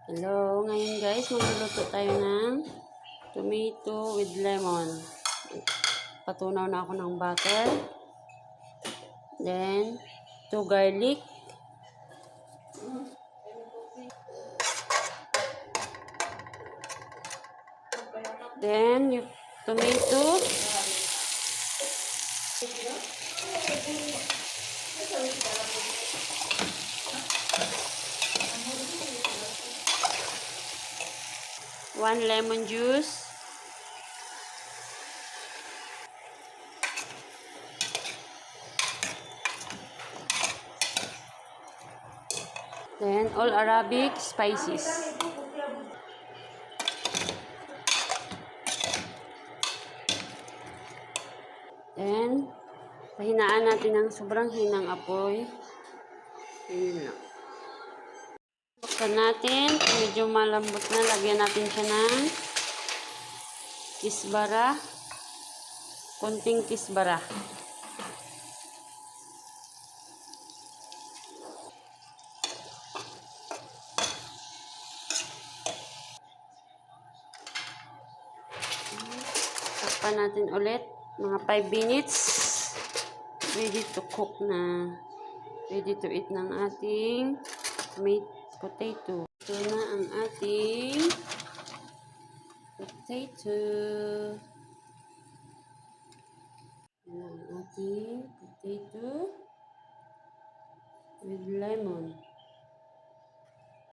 Hello, ngayon guys, magluluto tayo ng tomato with lemon. Patunaw na ako ng butter. Then, 2 garlic. Then, yung tomato. One lemon juice. Then, all Arabic spices. Then, pahinaan natin ng sobrang hinang apoy. Yun lang. Buksan natin. Kung medyo malambot na, lagyan natin siya ng kisbara. Konting kisbara. Takpan natin ulit. Mga 5 minutes. Ready to cook na. Ready to eat ng ating potato. Ito na ang ating potato. Yan ang ating potato with lemon.